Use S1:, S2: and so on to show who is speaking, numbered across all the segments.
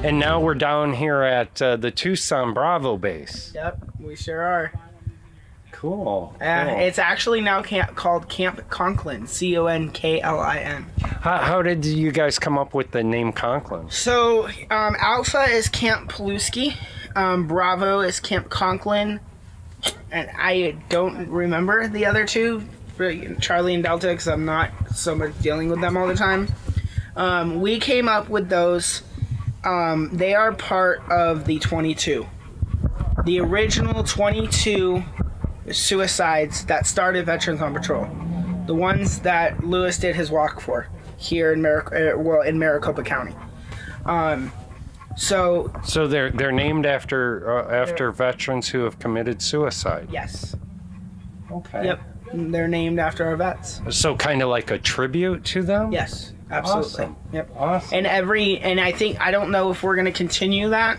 S1: And now we're down here at the Tucson Bravo base.
S2: Yep, we sure are.
S1: Cool.
S2: It's actually now called Camp Conklin, C-O-N-K-L-I-N.
S1: How did you guys come up with the name Conklin?
S2: So, Alpha is Camp Pulaski, Bravo is Camp Conklin, and I don't remember the other two, Charlie and Delta, because I'm not so much dealing with them all the time. We came up with those. They are part of the 22. The original 22 suicides that started Veterans on Patrol. The ones that Lewis did his walk for here in Maricopa County. So
S1: they're named after veterans who have committed suicide.
S2: Yes.
S1: Okay.
S2: Yep. They're named after our vets.
S1: So kind of like a tribute to them?
S2: Yes, absolutely.
S1: Awesome.
S2: Yep.
S1: Awesome.
S2: And I don't know if we're going to continue that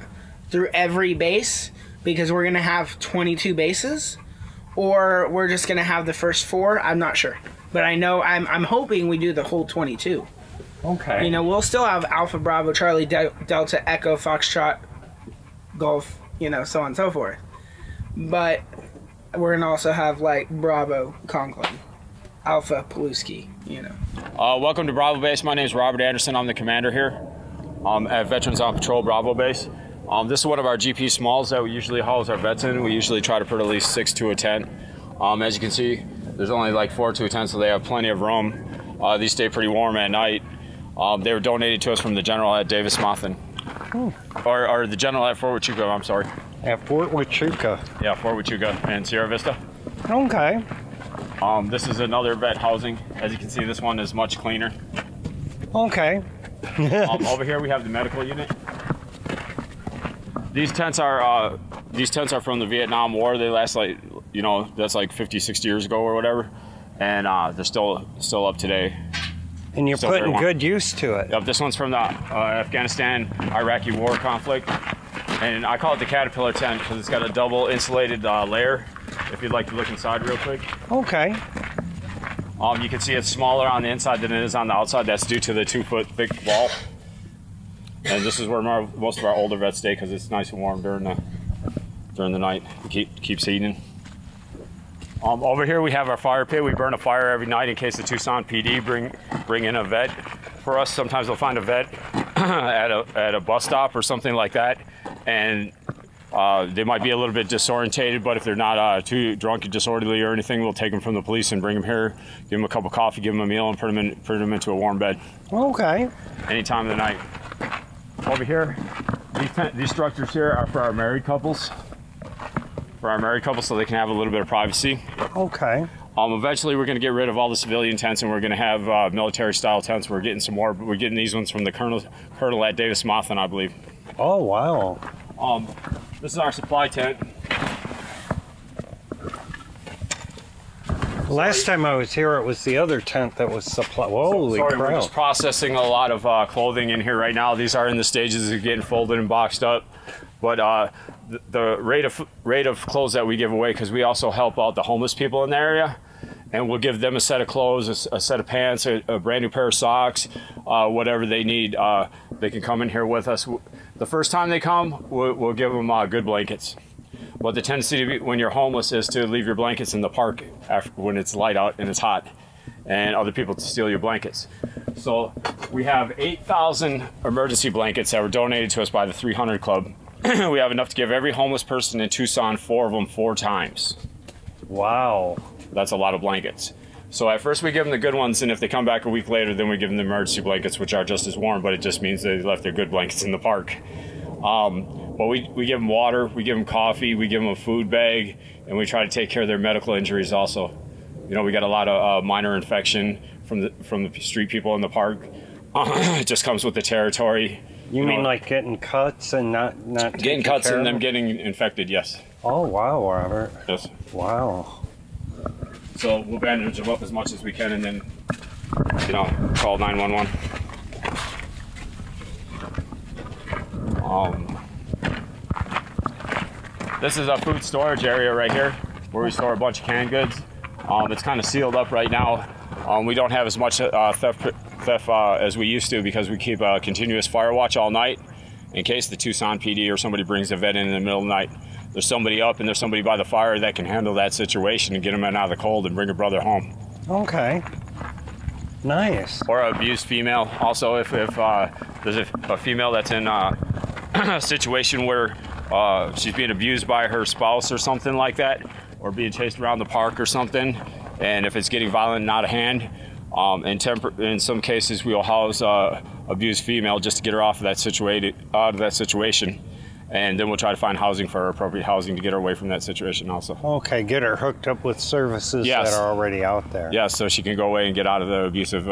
S2: through every base, because we're going to have 22 bases, or we're just going to have the first 4. I'm not sure. But I know I'm hoping we do the whole 22.
S1: Okay.
S2: You know, we'll still have Alpha, Bravo, Charlie, Delta, Echo, Foxtrot, Golf, you know, so on and so forth. But we're going to also have, like, Bravo, Conklin, Alpha, Pulaski, you know.
S3: Welcome to Bravo Base. My name is Robert Anderson. I'm the commander here at Veterans on Patrol Bravo Base. This is one of our GP smalls that we usually house our vets in. We usually try to put at least 6 to a tent. As you can see, there's only like 4 to a tent, so they have plenty of room. These stay pretty warm at night. They were donated to us from the general at Davis Monthan. Or the general at Fort Huachuca, I'm sorry.
S1: At Fort Huachuca.
S3: Yeah, Fort Huachuca and Sierra Vista.
S1: Okay.
S3: This is another vet housing. As you can see, this one is much cleaner.
S1: Okay.
S3: Over here we have the medical unit. These tents are from the Vietnam War. They last like, you know, that's like 50, 60 years ago or whatever, and they're still up today.
S1: And you're putting good use to it.
S3: Yep, this one's from the Afghanistan-Iraqi war conflict, and I call it the Caterpillar tent because it's got a double insulated layer. If you'd like to look inside real quick.
S1: Okay.
S3: You can see it's smaller on the inside than it is on the outside. That's due to the 2-foot thick wall. And this is where most of our older vets stay because it's nice and warm during the night. It keeps heating. Over here we have our fire pit. We burn a fire every night in case the Tucson PD bring in a vet for us. Sometimes they'll find a vet at a bus stop or something like that, and they might be a little bit disorientated, but if they're not too drunk or disorderly or anything, we'll take them from the police and bring them here, give them a cup of coffee, give them a meal, and put them into a warm bed.
S1: Okay.
S3: Any time of the night. Over here, these structures here are for our married couples. So they can have a little bit of privacy.
S1: Okay.
S3: Eventually, we're going to get rid of all the civilian tents, and we're going to have military-style tents. We're getting some more. We're getting these ones from the colonel at Davis Monthan, I believe.
S1: Oh, wow.
S3: This is our supply tent.
S1: Last time I was here, it was the other tent that was supply. Holy crap.
S3: We're just processing a lot of clothing in here right now. These are in the stages of getting folded and boxed up. But the rate of clothes that we give away, because we also help out the homeless people in the area, and we'll give them a set of clothes, a set of pants, a brand new pair of socks, whatever they need. They can come in here with us. The first time they come, we'll give them good blankets. But the tendency to be, when you're homeless, is to leave your blankets in the park when it's light out and it's hot, and other people to steal your blankets. So we have 8,000 emergency blankets that were donated to us by the 300 Club. We have enough to give every homeless person in Tucson 4 of them 4 times.
S1: Wow.
S3: That's a lot of blankets. So at first we give them the good ones, and if they come back a week later, then we give them the emergency blankets, which are just as warm, but it just means they left their good blankets in the park. But we give them water, we give them coffee, we give them a food bag, and we try to take care of their medical injuries also. You know, we got a lot of minor infection from the street people in the park. It just comes with the territory.
S1: You mean like getting cuts and not
S3: getting cuts and them getting infected? Yes.
S1: Oh wow, Robert.
S3: Yes.
S1: Wow.
S3: So we'll bandage them up as much as we can, and then, you know, call 911. This is a food storage area right here where we store a bunch of canned goods. It's kind of sealed up right now. We don't have as much theft as we used to because we keep a continuous fire watch all night, in case the Tucson PD or somebody brings a vet in the middle of the night. There's somebody up and there's somebody by the fire that can handle that situation and get them out of the cold and bring a brother home.
S1: Okay. Nice.
S3: Or an abused female. Also, if there's a female that's in a situation where she's being abused by her spouse or something like that, or being chased around the park or something, and if it's getting violent and out of hand, in some cases we'll house abused female just to get her out of that situation, and then we'll try to find housing for her, appropriate housing to get her away from that situation also.
S1: Okay, get her hooked up with services
S3: Yes.
S1: that are already out there.
S3: Yeah, so she can go away and get out of the abusive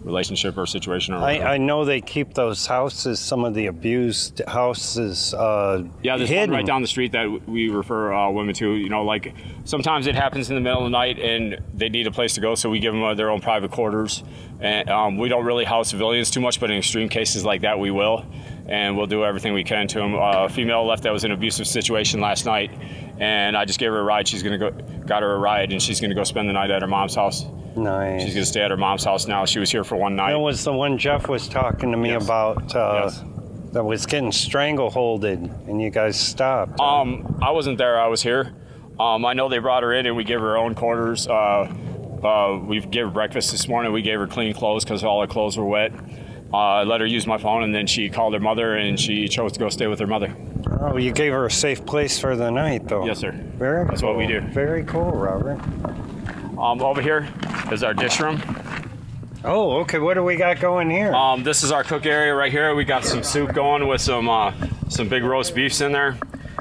S3: relationship or situation. Or
S1: I know they keep those houses, some of the abused houses,
S3: yeah, there's
S1: hidden.
S3: one right down the street that we refer women to. You know, like sometimes it happens in the middle of the night and they need a place to go, so we give them their own private quarters. And we don't really house civilians too much, but in extreme cases like that, we will. And we'll do everything we can to them. A female left that was in an abusive situation last night, and I just gave her a ride. Got her a ride, and she's gonna go spend the night at her mom's house.
S1: Nice.
S3: She's gonna stay at her mom's house now. She was here for one night.
S1: That was the one Jeff was talking to me
S3: Yes.
S1: about.
S3: Yes.
S1: That was getting strangleholded, and you guys stopped.
S3: I wasn't there. I was here. I know they brought her in, and we gave her her own quarters. We gave her breakfast this morning. We gave her clean clothes because all her clothes were wet. I let her use my phone, and then she called her mother, and she chose to go stay with her mother.
S1: Oh, you gave her a safe place for the night, though.
S3: Yes, sir.
S1: Very
S3: That's
S1: cool.
S3: what we do.
S1: Very cool, Robert.
S3: Over here is our dish room.
S1: Oh, okay. What do we got going here?
S3: This is our cook area right here. We got some soup going with some big roast beefs in there,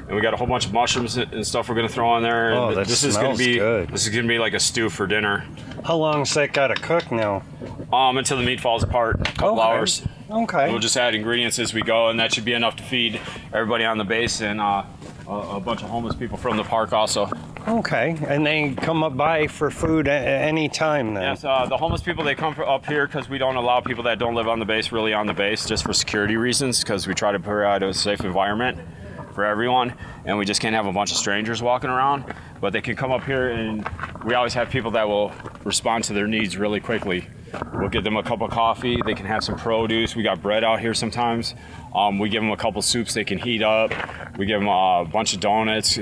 S3: and we got a whole bunch of mushrooms and stuff we're gonna throw in there.
S1: Oh,
S3: And
S1: that
S3: this is gonna
S1: smells
S3: be
S1: good.
S3: This is gonna be like a stew for dinner.
S1: How long's that got to cook now?
S3: Until the meat falls apart. A couple hours.
S1: Okay.
S3: We'll just add ingredients as we go, and that should be enough to feed everybody on the base and a bunch of homeless people from the park also.
S1: Okay. And they come up by for food at any time then?
S3: Yes, the homeless people, they come up here because we don't allow people that don't live on the base really on the base, just for security reasons, because we try to provide a safe environment for everyone, and we just can't have a bunch of strangers walking around. But they can come up here, and we always have people that will respond to their needs really quickly. We'll give them a cup of coffee. They can have some produce. We got bread out here sometimes. We give them a couple soups they can heat up. We give them a bunch of donuts.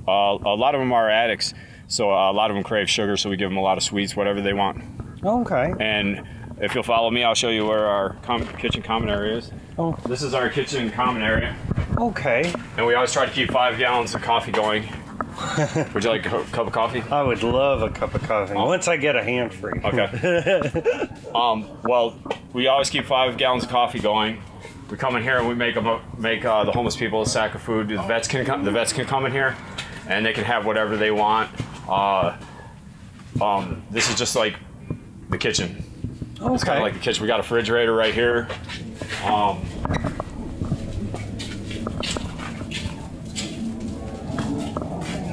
S3: A lot of them are addicts, so a lot of them crave sugar, so we give them a lot of sweets, whatever they want.
S1: Okay.
S3: And if you'll follow me, I'll show you where our kitchen common area is.
S1: Oh.
S3: This is our kitchen common area.
S1: Okay.
S3: And we always try to keep 5 gallons of coffee going. Would you like a cup of coffee?
S1: I would love a cup of coffee. Once I get a hand free.
S3: Okay. Well, we always keep 5 gallons of coffee going. We come in here and we make the homeless people a sack of food. The vets can come in here, and they can have whatever they want. This is just like the kitchen.
S1: Okay.
S3: It's kind of like the kitchen. We got a refrigerator right here.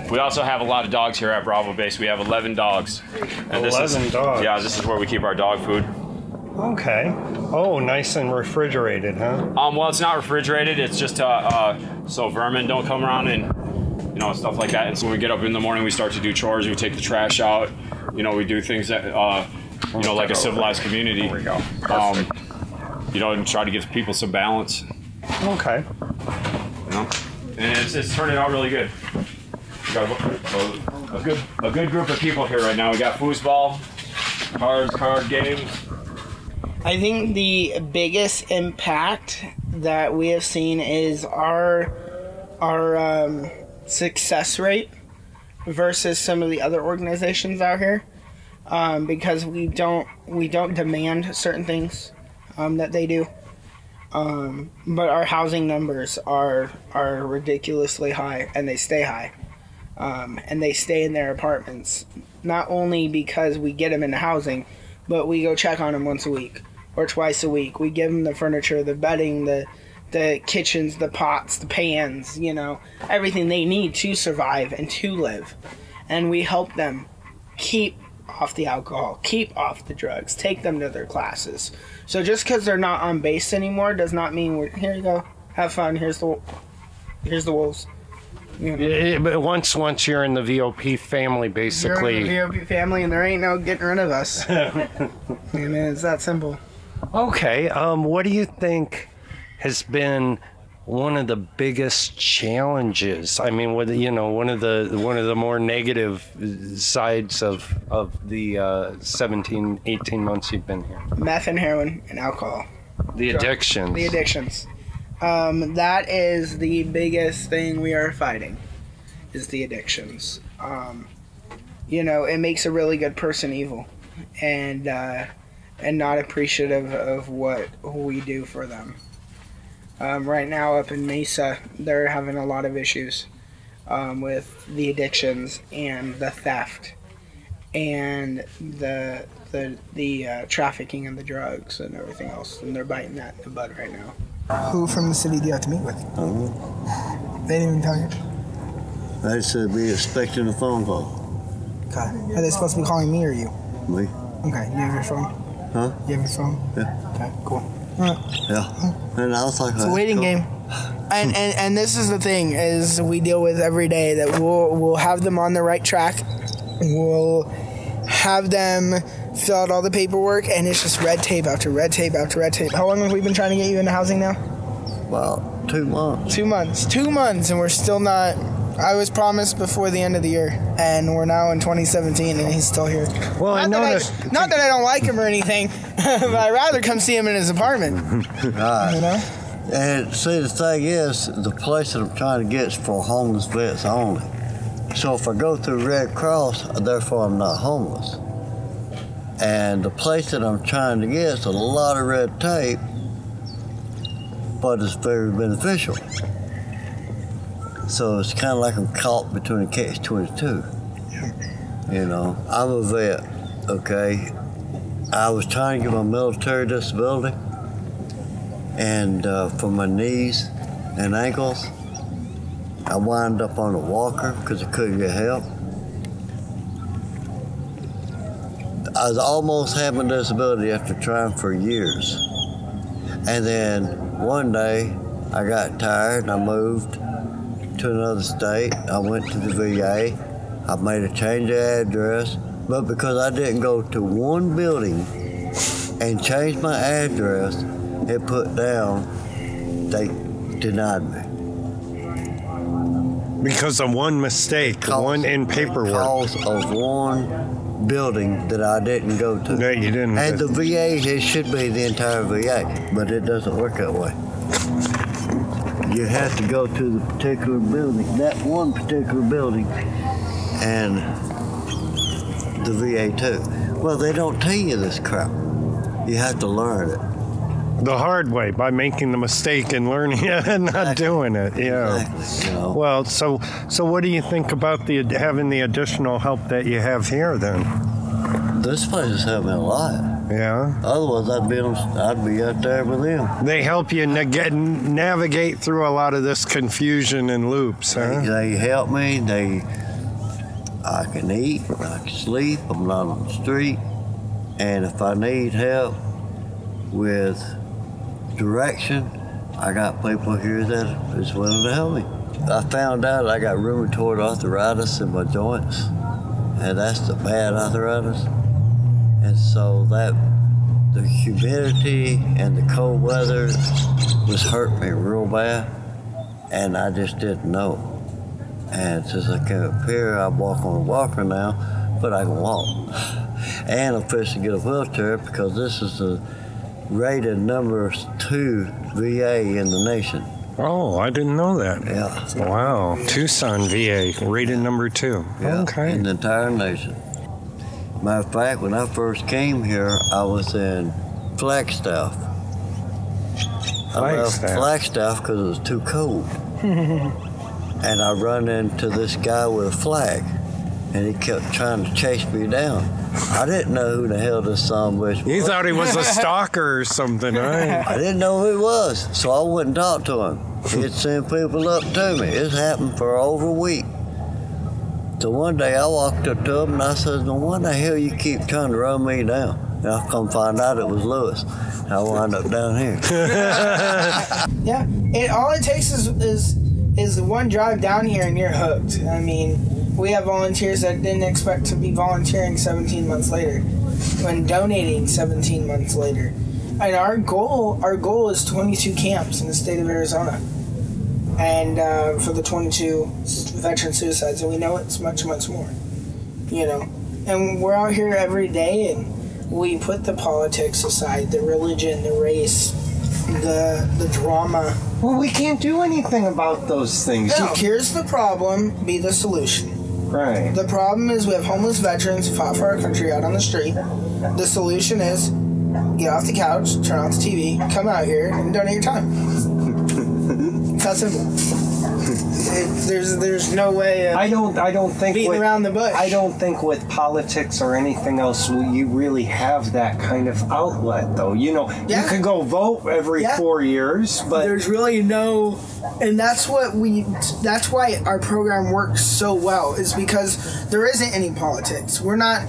S3: We also have a lot of dogs here at Bravo Base. We have 11 dogs. And
S1: 11 dogs?
S3: Yeah, this is where we keep our dog food.
S1: Okay. Oh, nice and refrigerated, huh?
S3: Well, it's not refrigerated. It's just so vermin don't come around and stuff like that. And so when we get up in the morning, we start to do chores. We take the trash out. We do things that like a civilized community.
S1: There we go.
S3: And try to give people some balance.
S1: Okay.
S3: And it's turning out really good. We got a good group of people here right now. We got foosball, card games.
S2: I think the biggest impact that we have seen is our success rate versus some of the other organizations out here, because we don't demand certain things that they do, but our housing numbers are ridiculously high, and they stay high, and they stay in their apartments, not only because we get them into housing, but we go check on them once a week or twice a week. We give them the furniture, the bedding, the kitchens, the pots, the pans, everything they need to survive and to live. And we help them keep off the alcohol, keep off the drugs, take them to their classes. So just because they're not on base anymore does not mean here you go, have fun, here's the wolves.
S1: But once you're in the VOP family, basically.
S2: You're in the VOP family, and there ain't no getting rid of us. It's that simple.
S1: Okay. What do you think has been one of the biggest challenges? I mean, one of the more negative sides of the 17, 18 months you've been here.
S2: Meth and heroin and alcohol.
S1: The addictions.
S2: The addictions. That is the biggest thing we are fighting. Is the addictions. It makes a really good person evil, and not appreciative of what we do for them. Right now up in Mesa, they're having a lot of issues with the addictions and the theft and the trafficking and the drugs and everything else, and they're biting that in the bud right now. Who from the city do you have to meet with? They didn't even tell you?
S4: They said be expecting a phone call.
S2: Okay. Are they supposed to be calling me or you?
S4: Me.
S2: Okay. You have your phone?
S4: Huh?
S2: You have your phone?
S4: Yeah.
S2: Okay, cool. All right.
S4: Yeah. And I was like,
S2: it's a waiting game. And this is the thing is we deal with every day, that we'll have them on the right track. We'll have them fill out all the paperwork, and it's just red tape after red tape after red tape. How long have we been trying to get you into housing now?
S4: About 2 months.
S2: 2 months. 2 months, and we're still not. I was promised before the end of the year, and we're now in 2017, and he's still here.
S1: Well, I noticed.
S2: Not that I don't like him or anything, but I'd rather come see him in his apartment.
S4: Right.
S2: You know?
S4: And see, the thing is, the place that I'm trying to get is for homeless vets only. So if I go through Red Cross, therefore I'm not homeless. And the place that I'm trying to get is a lot of red tape, but it's very beneficial. So it's kind of like I'm caught between a catch-22. You know, I'm a vet, okay? I was trying to get my military disability, and for my knees and ankles, I wound up on a walker because I couldn't get help. I was almost having a disability after trying for years. And then one day I got tired and I moved to another state. I went to the VA. I made a change of address, but because I didn't go to one building and change my address, it put down, they denied me.
S1: Because of one mistake, one in paperwork.
S4: Because of one building that I didn't go to.
S1: No, you didn't.
S4: And the VA, it should be the entire VA, but it doesn't work that way. You have to go to the particular building, that one particular building, and the VA too. Well, they don't tell you this crap. You have to learn it.
S1: The hard way, by making the mistake and learning it and not doing it. Yeah.
S4: Exactly. You know?
S1: Well, so what do you think about having the additional help that you have here then?
S4: This place has helped me a lot.
S1: Yeah.
S4: Otherwise, I'd be out there with them.
S1: They help you navigate through a lot of this confusion and loops, huh?
S4: They help me. I can eat. I can sleep. I'm not on the street. And if I need help with direction, I got people here that is willing to help me. I found out I got rheumatoid arthritis in my joints, and that's the bad arthritis. And so the humidity and the cold weather was hurting me real bad, and I just didn't know. And since I came up here, I walk on a walker now, but I can walk. And I'm fixing to get a wheelchair because this is the rated number 2 VA in the nation.
S1: Oh, I didn't know that.
S4: Yeah.
S1: Wow. Tucson VA, rated number 2.
S4: Yeah,
S1: Okay.
S4: in the entire nation. Matter of fact, when I first came here, I was in Flagstaff. I left Flagstaff because it was too cold. And I run into this guy with a flag, and he kept trying to chase me down. I didn't know who the hell this son was.
S1: You thought he was a stalker or something, right?
S4: I didn't know who he was, so I wouldn't talk to him. He'd send people up to me. It's happened for over a week. So one day I walked up to him and I said, "No, why the hell you keep trying to run me down?" And I come find out it was Lewis. I wound up down here.
S2: Yeah, all it takes is one drive down here and you're hooked. I mean, we have volunteers that didn't expect to be volunteering 17 months later, when donating 17 months later. And our goal is 22 camps in the state of Arizona. and for the 22 veteran suicides, and we know it's much, much more. You know, and we're out here every day, and we put the politics aside, the religion, the race, the drama.
S1: Well, we can't do anything about those things.
S2: No, here's the problem, be the solution.
S1: Right.
S2: The problem is we have homeless veterans who fought for our country out on the street. The solution is get off the couch, turn off the TV, come out here, and donate your time. It's that simple. There's no way of
S1: I don't think
S2: beating around the bush.
S1: I don't think with politics or anything else you really have that kind of outlet, though. You know,
S2: Yeah.
S1: you could go vote every 4 years, but
S2: there's really no, and that's why our program works so well, is because there isn't any politics. We're not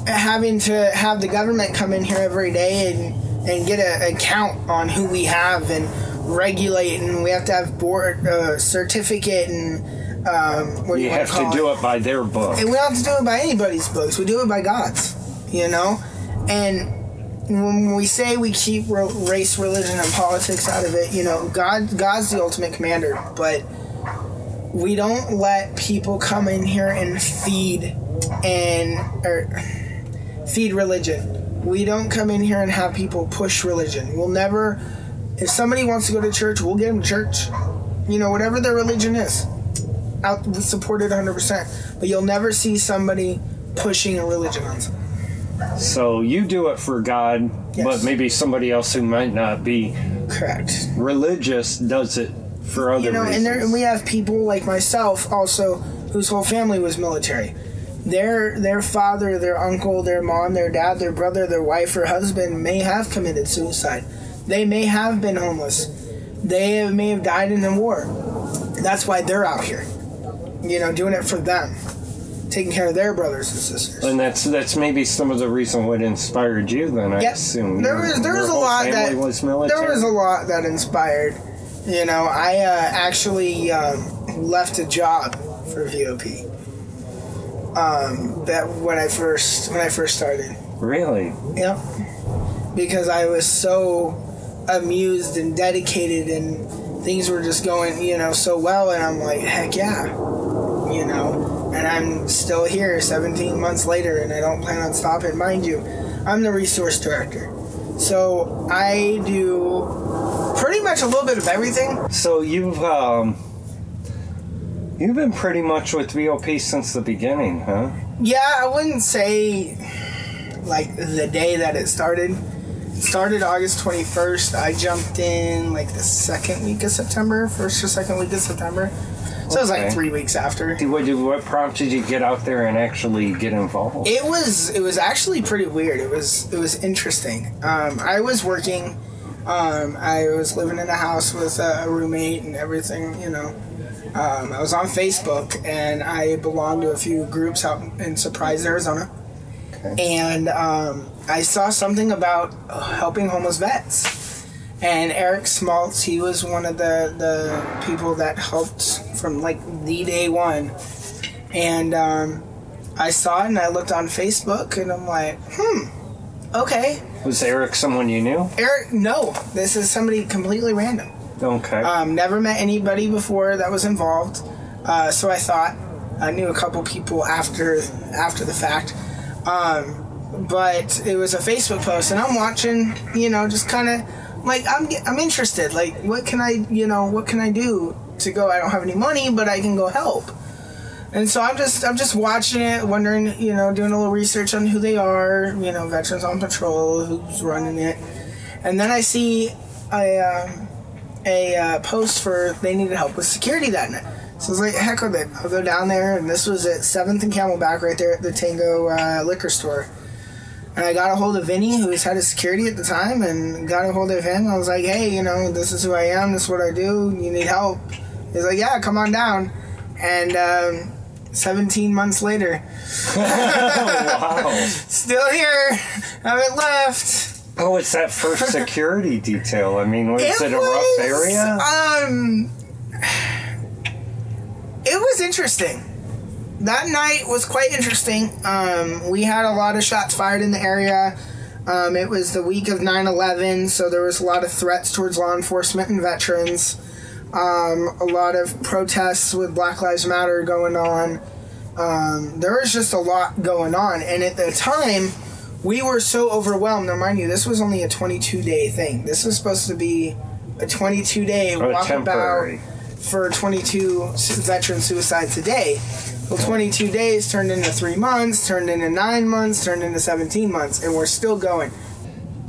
S2: having to have the government come in here every day and get a count on who we have and regulate, and we have to have board certificate, and what do you
S1: have to do it by their book.
S2: And we don't have to do it by anybody's books. We do it by God's, you know. And when we say we keep race, religion, and politics out of it, you know, God's the ultimate commander, but we don't let people come in here and feed religion. We don't come in here and have people push religion. We'll never. If somebody wants to go to church, we'll get them to church. You know, whatever their religion is. We support it 100%. But you'll never see somebody pushing a religion on someone.
S1: So you do it for God,
S2: Yes.
S1: but maybe somebody else who might not be
S2: Correct.
S1: religious does it for other reasons.
S2: And we have people like myself also whose whole family was military. Their father, their uncle, their mom, their dad, their brother, their wife or husband may have committed suicide. They may have been homeless. They may have died in the war. That's why they're out here, you know, doing it for them, taking care of their brothers and sisters.
S1: And that's maybe some of the reason what inspired you. Then I assume
S2: there was a lot that
S1: was military.
S2: There was a lot that inspired. You know, I actually left a job for VOP. That when I first started.
S1: Really?
S2: Yep. Because I was so amused and dedicated, and things were just going, you know, so well, and I'm like, heck yeah, you know, and I'm still here 17 months later, and I don't plan on stopping. Mind you, I'm the resource director, so I do pretty much a little bit of everything.
S1: So you've been pretty much with VOP since the beginning, huh?
S2: Yeah, I wouldn't say like the day that it started. It started August 21st. I jumped in like the second week of September, first or second week of September. So it was like 3 weeks after.
S1: What prompted you to get out there and actually get involved?
S2: It was actually pretty weird. It was interesting. I was working. I was living in a house with a roommate and everything, you know. I was on Facebook, and I belonged to a few groups out in Surprise, Arizona. Okay. And I saw something about helping homeless vets. And Eric Smaltz, he was one of the people that helped from like the day one. And I saw it, and I looked on Facebook, and I'm like, okay.
S1: Was Eric someone you knew?
S2: Eric, no. This is somebody completely random.
S1: Okay.
S2: Never met anybody before that was involved. So I thought I knew a couple people after the fact. But it was a Facebook post, and I'm watching, you know, just kind of like I'm interested. Like, what can I do to go? I don't have any money, but I can go help. And so I'm just watching it, wondering, you know, doing a little research on who they are, you know, Veterans on Patrol, who's running it, and then I see a post for they needed help with security that night. So I was like, heck with it. I'll go down there, and this was at 7th and Camelback right there at the Tango liquor store. And I got a hold of Vinny, who was head of security at the time, and got a hold of him. I was like, hey, you know, this is who I am, this is what I do, you need help. He's like, yeah, come on down. And 17 months later,
S1: wow.
S2: Still here, haven't left.
S1: Oh, it's that first security detail. I mean, was it a rough area?
S2: It was interesting. That night was quite interesting. We had a lot of shots fired in the area. It was the week of 9/11, so there was a lot of threats towards law enforcement and veterans. A lot of protests with Black Lives Matter going on. There was just a lot going on. And at the time, we were so overwhelmed. Now, mind you, this was only a 22-day thing. This was supposed to be a 22-day walkabout for 22 veteran suicides a day. Well, 22 days turned into 3 months, turned into 9 months, turned into 17 months, and we're still going.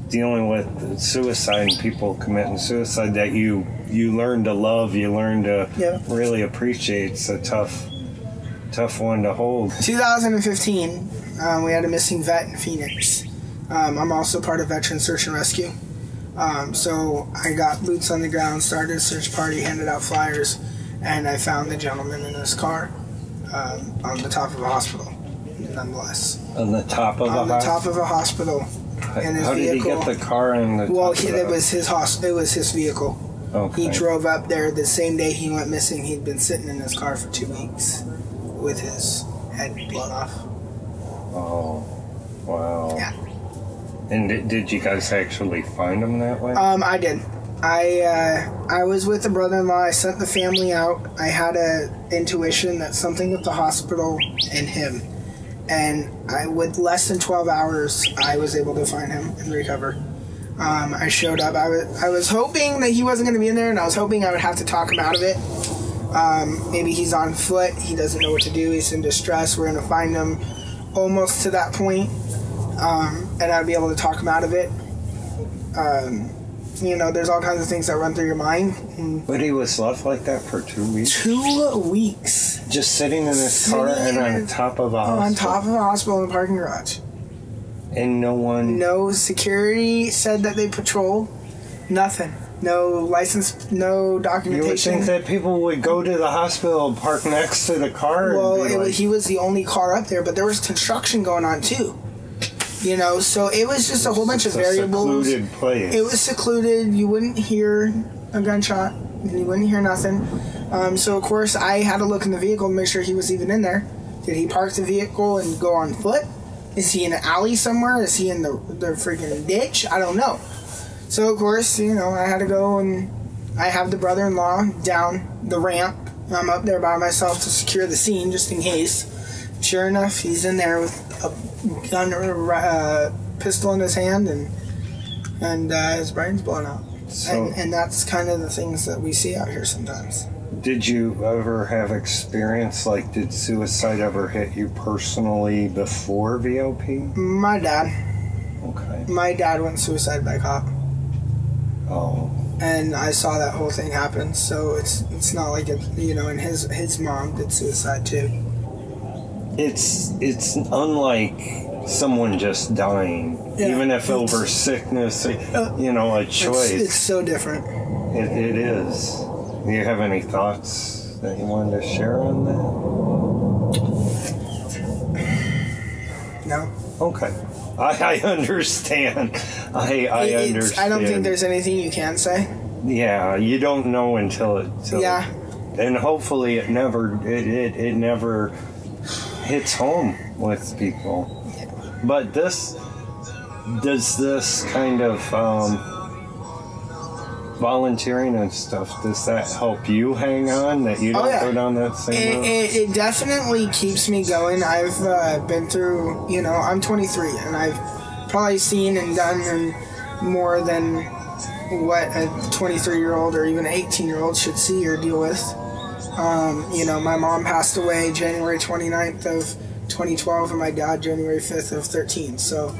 S1: Dealing with suicide and people committing suicide that you learn to love, you learn to really appreciate. It's a tough one to hold.
S2: 2015, we had a missing vet in Phoenix. I'm also part of Veteran Search and Rescue. So I got boots on the ground, started a search party, handed out flyers, and I found the gentleman in his car on the top of a hospital, nonetheless.
S1: On the top of a hospital?
S2: On the top of a hospital. In his
S1: How did
S2: vehicle.
S1: he get the car in the
S2: Well,
S1: top
S2: it was his vehicle.
S1: Okay.
S2: He drove up there the same day he went missing. He'd been sitting in his car for 2 weeks with his head blown off.
S1: Oh, wow.
S2: Yeah.
S1: And did you guys actually find him that way?
S2: I did. I was with the brother-in-law. I sent the family out. I had a intuition that something with the hospital and him. And with less than 12 hours, I was able to find him and recover. I showed up. I was hoping that he wasn't going to be in there, and I was hoping I would have to talk him out of it. Maybe he's on foot. He doesn't know what to do. He's in distress. We're going to find him almost to that point, and I'd be able to talk him out of it. There's all kinds of things that run through your mind.
S1: But he was left like that for 2 weeks?
S2: 2 weeks.
S1: Just sitting in his car and on top of a hospital?
S2: On top of a hospital in the parking garage.
S1: And no one...
S2: No security said that they patrolled. Nothing. No license, no documentation.
S1: You would think that people would go to the hospital and park next to the car?
S2: Well, he was the only car up there, but there was construction going on too. So it was just a whole bunch of variables.
S1: It's a secluded place.
S2: It was secluded. You wouldn't hear a gunshot. You wouldn't hear nothing. So, of course, I had to look in the vehicle to make sure he was even in there. Did he park the vehicle and go on foot? Is he in an alley somewhere? Is he in the freaking ditch? I don't know. So, of course, I had to go, and I have the brother-in-law down the ramp. I'm up there by myself to secure the scene just in case. Sure enough, he's in there with a gun or pistol in his hand, and his brain's blown out. So, and that's kind of the things that we see out here sometimes.
S1: Did you ever have experience, did suicide ever hit you personally before VOP?
S2: My dad.
S1: Okay.
S2: My dad went suicide by cop.
S1: Oh.
S2: And I saw that whole thing happen, so it's not like it, and his mom did suicide too.
S1: It's unlike someone just dying, even if over sickness, a choice.
S2: It's so different.
S1: It is. Do you have any thoughts that you wanted to share on that?
S2: No.
S1: Okay. I understand. I understand.
S2: I don't think there's anything you can say.
S1: Yeah, you don't know until
S2: yeah.
S1: And hopefully it never hits home with people. But does this kind of volunteering and stuff, does that help you hang on, that you don't go down that same road?
S2: It definitely keeps me going. I've been through, I'm 23, and I've probably seen and done more than what a 23-year-old or even an 18-year-old should see or deal with. My mom passed away January 29th of 2012, and my dad January 5th of 13. So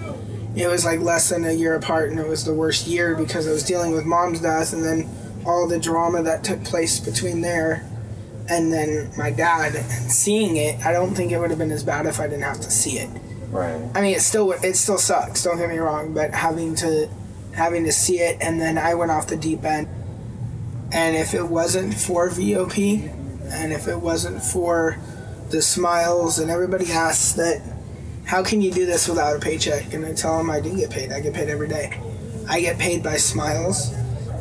S2: it was like less than a year apart, and it was the worst year because I was dealing with mom's death and then all the drama that took place between there and then my dad. And seeing it, I don't think it would have been as bad if I didn't have to see it.
S1: Right.
S2: I mean, it still sucks, don't get me wrong, but having to see it, and then I went off the deep end. And if it wasn't for VOP, and if it wasn't for the smiles, and everybody asks that, how can you do this without a paycheck? And I tell them I do get paid. I get paid every day. I get paid by smiles.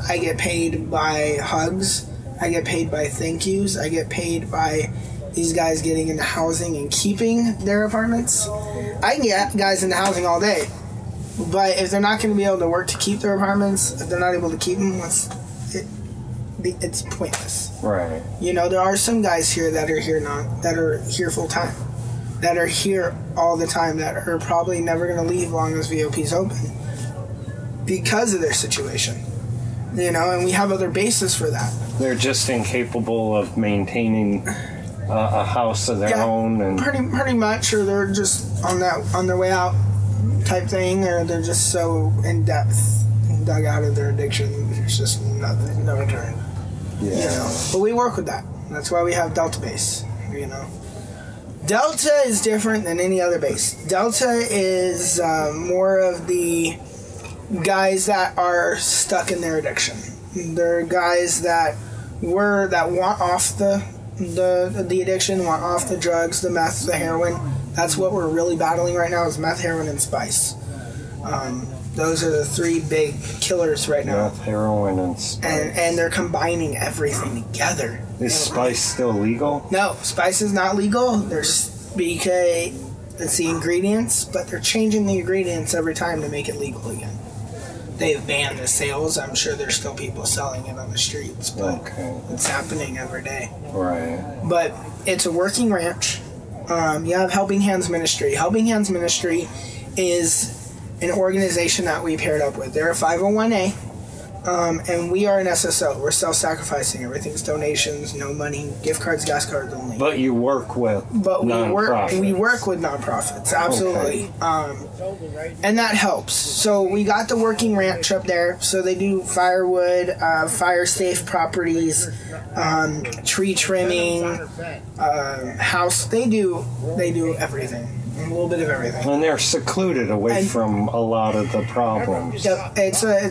S2: I get paid by hugs. I get paid by thank yous. I get paid by these guys getting into housing and keeping their apartments. I can get guys into housing all day. But if they're not going to be able to work to keep their apartments, if they're not able to keep them, it's pointless.
S1: Right.
S2: You know, there are some guys here that are here full time, that are here all the time, that are probably never going to leave long as VOP's open because of their situation. You know, and we have other bases for that.
S1: They're just incapable of maintaining a house of their own, and
S2: pretty much, or they're just on their way out type thing, or they're just so in depth and dug out of their addiction. There's just nothing, no return.
S1: Yeah.
S2: You know, but we work with that. That's why we have Delta base. You know, Delta is different than any other base. Delta is more of the guys that are stuck in their addiction. They're guys that want off the addiction, want off the drugs, the meth, the heroin. That's what we're really battling right now, is meth, heroin, and spice. Those are the three big killers right now.
S1: Meth, heroin, and spice.
S2: And they're combining everything together.
S1: Is spice still legal?
S2: No, spice is not legal. There's BK, it's the ingredients, but they're changing the ingredients every time to make it legal again. They've banned the sales. I'm sure there's still people selling it on the streets, but it's happening every day.
S1: Right.
S2: But it's a working ranch. You have Helping Hands Ministry. Helping Hands Ministry is an organization that we paired up with. They're a 501A, and we are an SSO. We're self-sacrificing. Everything's donations, no money, gift cards, gas cards only.
S1: But you work with nonprofits.
S2: We work with nonprofits, absolutely. And that helps. So we got the working ranch up there. So they do firewood, fire-safe properties, tree trimming, house. They do everything. A little bit of everything.
S1: And they're secluded away from a lot of the problems.
S2: Yep, it's a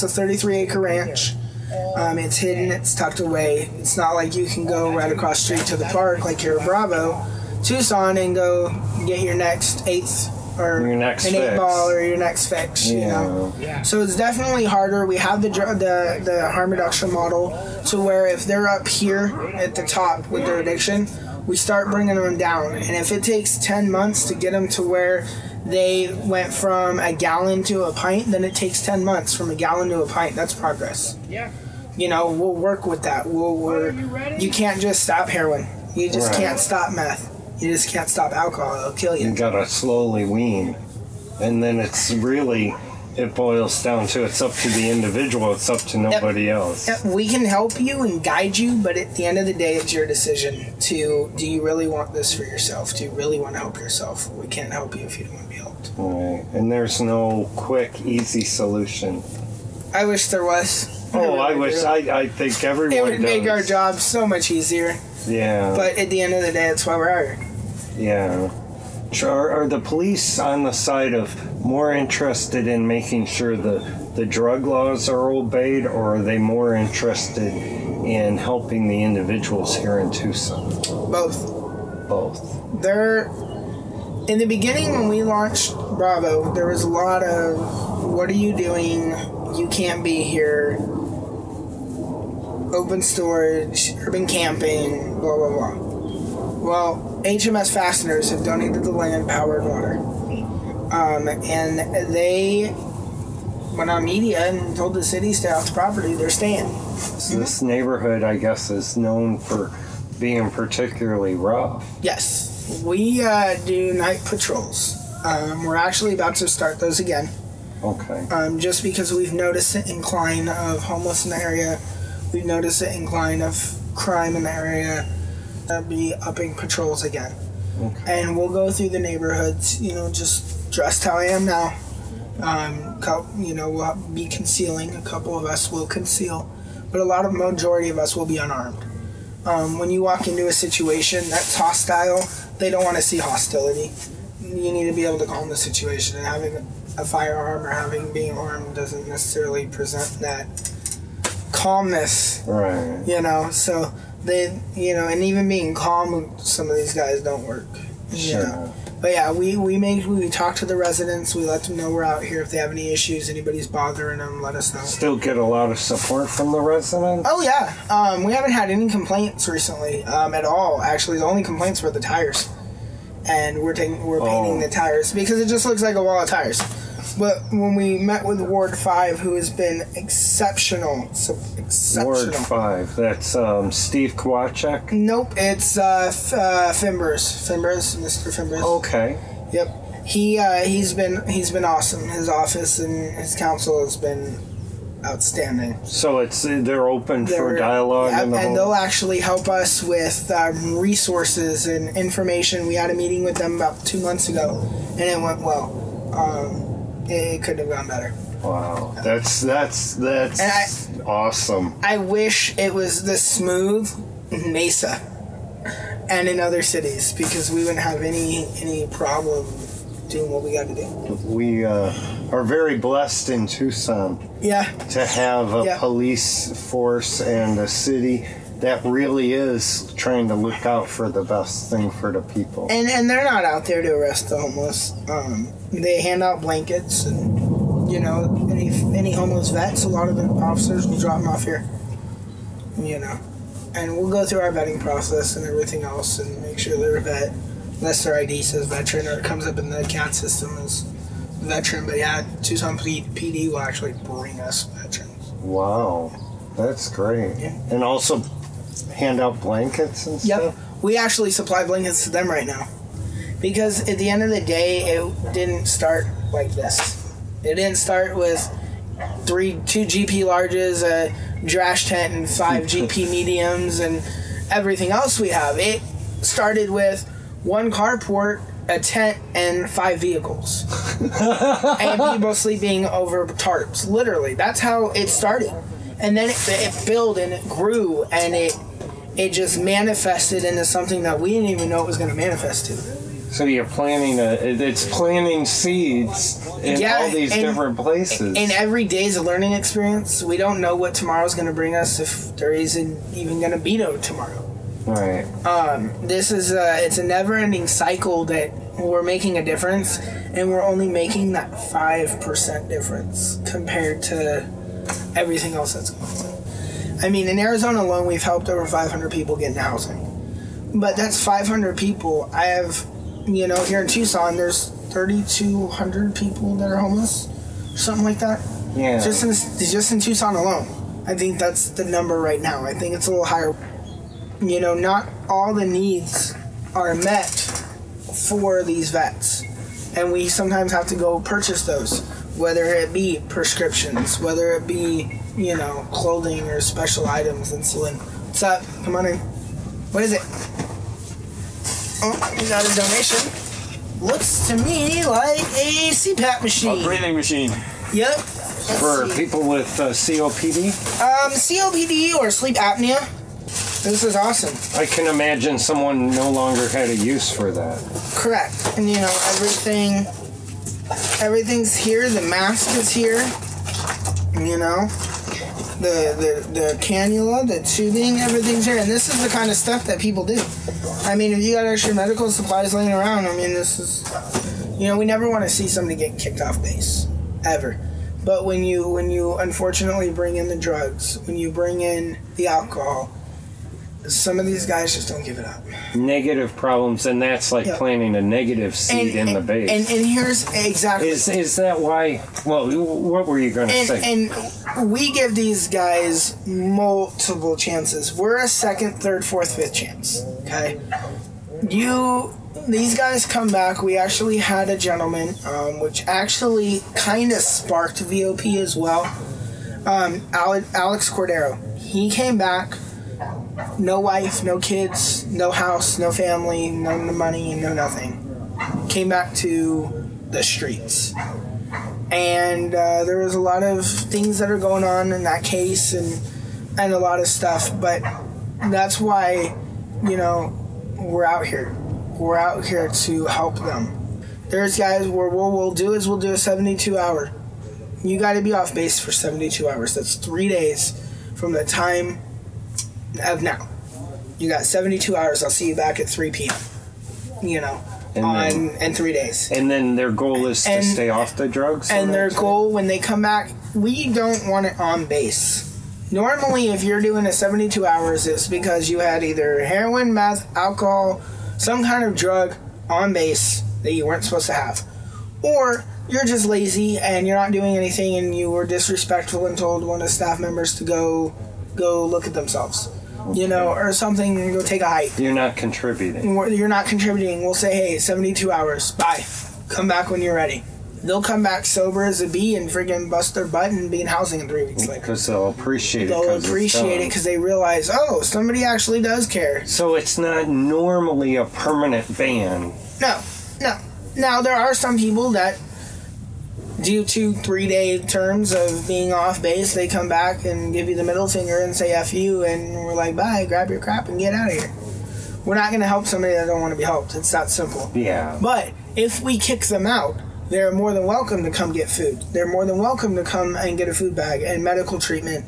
S2: 33-acre ranch. It's hidden. It's tucked away. It's not like you can go right across the street to the park like you're Bravo, Tucson, and go get your next eighth or
S1: your next
S2: an
S1: fix.
S2: 8-ball or your next fix. You know, so it's definitely harder. We have the harm reduction model to where if they're up here at the top with their addiction, we start bringing them down. And if it takes 10 months to get them to where they went from a gallon to a pint, then it takes 10 months from a gallon to a pint. That's progress. Yeah. You know, we'll work with that. You can't just stop heroin. You just can't stop meth. You just can't stop alcohol. It'll kill you.
S1: You gotta slowly wean. And then it boils down to it's up to the individual. It's up to nobody else.
S2: Yep. We can help you and guide you, but at the end of the day, it's your decision do you really want this for yourself? Do you really want to help yourself? We can't help you if you don't want to be helped.
S1: Right. And there's no quick, easy solution.
S2: I wish there was.
S1: I think everyone
S2: It would
S1: does.
S2: make our job so much easier.
S1: Yeah.
S2: But at the end of the day, that's why we're out here.
S1: Yeah. Are the police on the side of more interested in making sure the drug laws are obeyed, or are they more interested in helping the individuals here in Tucson? Both. In the beginning when we launched Bravo, there was a lot of, what are you doing? You can't be here. Open storage, urban camping, blah, blah, blah. Well, HMS Fasteners have donated the land, power, and water. And they went on media and told the city, stay off the property. They're staying. So this neighborhood, I guess, is known for being particularly rough.
S2: Yes. We do night patrols. We're actually about to start those again.
S1: Okay.
S2: Just because we've noticed an incline of homeless in the area. We've noticed an incline of crime in the area. Be upping patrols again. Okay. And we'll go through the neighborhoods, just dressed how I am now. We'll be concealing. A couple of us will conceal, but majority of us will be unarmed. When you walk into a situation that's hostile, they don't want to see hostility. You need to be able to calm the situation, and having a firearm or being armed doesn't necessarily present that calmness.
S1: Right.
S2: So they, and even being calm, some of these guys don't work.
S1: Sure.
S2: But yeah, we talk to the residents. We let them know we're out here. If they have any issues, anybody's bothering them, let us know.
S1: Still get a lot of support from the residents?
S2: Oh yeah. We haven't had any complaints recently at all. Actually, the only complaints were the tires, and we're painting the tires because it just looks like a wall of tires. But when we met with Ward 5, who has been exceptional,
S1: Ward 5. That's Steve Kowalczyk?
S2: Nope, it's Fimbers, Mr. Fimbers.
S1: Okay.
S2: Yep. He's been awesome. His office and his council has been outstanding.
S1: So they're open for dialogue,
S2: and they'll actually help us with resources and information. We had a meeting with them about 2 months ago, and it went well. It couldn't have gone better.
S1: Wow, that's awesome.
S2: I wish it was this smooth in Mesa and in other cities, because we wouldn't have any problem doing what we got to do.
S1: We are very blessed in Tucson.
S2: Yeah.
S1: To have a police force and a city that really is trying to look out for the best thing for the people.
S2: And they're not out there to arrest the homeless. They hand out blankets, and any homeless vets, a lot of the officers will drop them off here. And we'll go through our vetting process and everything else and make sure they're a vet, unless their ID says veteran or it comes up in the CAT system as veteran. But yeah, Tucson PD will actually bring us veterans.
S1: Wow, that's great. Yeah. And also hand out blankets and stuff?
S2: Yep. We actually supply blankets to them right now. Because at the end of the day, it didn't start like this. It didn't start with 2 GP larges, a drash tent, and 5 GP mediums, and everything else we have. It started with 1 carport, a tent, and 5 vehicles. And people sleeping over tarps. Literally. That's how it started. And then it built and it grew, and it just manifested into something that we didn't even know it was going to manifest to.
S1: So you're it's planting seeds in all these different places.
S2: And every day is a learning experience. We don't know what tomorrow's going to bring us, if there isn't even going to be no tomorrow.
S1: Right.
S2: It's a never-ending cycle that we're making a difference, and we're only making that 5% difference compared to everything else that's going on. I mean, in Arizona alone, we've helped over 500 people get into housing. But that's 500 people. I have, here in Tucson, there's 3,200 people that are homeless, something like that.
S1: Yeah.
S2: Just in Tucson alone. I think that's the number right now. I think it's a little higher. Not all the needs are met for these vets. And we sometimes have to go purchase those, whether it be prescriptions, whether it be, clothing or special items, insulin. What's up? Come on in. What is it? Oh, we got a donation. Looks to me like a CPAP machine.
S3: A breathing machine.
S2: Yep.
S1: For people with COPD?
S2: COPD or sleep apnea. This is awesome.
S1: I can imagine someone no longer had a use for that.
S2: Correct. And everything's here. The mask is here. The cannula, the tubing, everything's here. And this is the kind of stuff that people do. I mean, if you got extra medical supplies laying around, this is, we never want to see somebody get kicked off base, ever. But when you unfortunately bring in the drugs, when you bring in the alcohol, some of these guys just don't give it up.
S1: Negative problems, and that's like planting a negative seed in the base.
S2: And here's exactly...
S1: Is that why... Well, what were you going to say?
S2: And we give these guys multiple chances. We're a 2nd, 3rd, 4th, 5th chance. Okay? These guys come back. We actually had a gentleman, which actually kind of sparked VOP as well. Alex Cordero. He came back... No wife, no kids, no house, no family, no money, no nothing. Came back to the streets. And there was a lot of things that are going on in that case and a lot of stuff. But that's why, we're out here. We're out here to help them. There's guys where what we'll do is we'll do a 72-hour. You got to be off base for 72 hours. That's 3 days from the time of now. You got 72 hours. I'll see you back at 3 p.m. In 3 days.
S1: And then their goal is to stay off the drugs?
S2: And their goal, when they come back, we don't want it on base. Normally, if you're doing a 72 hours, it's because you had either heroin, meth, alcohol, some kind of drug on base that you weren't supposed to have. Or you're just lazy and you're not doing anything, and you were disrespectful and told one of the staff members to go look at themselves, you know, or something, and go take a hike.
S1: You're not contributing.
S2: You're not contributing. We'll say, hey, 72 hours. Bye. Come back when you're ready. They'll come back sober as a bee and friggin' bust their butt and be in housing in 3 weeks later.
S1: Because they'll appreciate it.
S2: They'll appreciate it because they realize, oh, somebody actually does care.
S1: So it's not normally a permanent ban.
S2: No. Now, there are some people that, due to 3-day terms of being off base, they come back and give you the middle finger and say F you, and we're like, bye, grab your crap and get out of here. We're not going to help somebody that don't want to be helped. It's that simple.
S1: Yeah.
S2: But if we kick them out, they're more than welcome to come get food. They're more than welcome to come and get a food bag and medical treatment.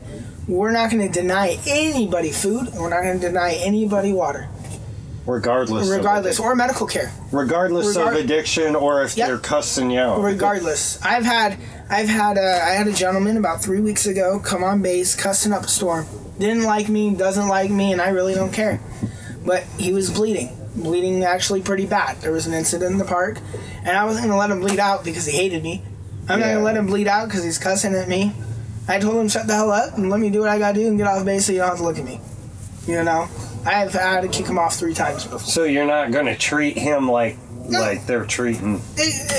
S2: We're not going to deny anybody food, and we're not going to deny anybody water.
S1: Regardless,
S2: or medical care.
S1: Regardless of addiction, or if
S2: Yep.
S1: they're cussing you out.
S2: Regardless. I had a gentleman about 3 weeks ago come on base cussing up a storm. Didn't like me, doesn't like me, and I really don't care. But he was bleeding actually pretty bad. There was an incident in the park, and I wasn't going to let him bleed out because he hated me. I'm not going to let him bleed out because he's cussing at me. I told him shut the hell up and let me do what I got to do and get off base so you don't have to look at me. You know? I've had to kick him off 3 times before.
S1: So you're not going to treat him like they're treating...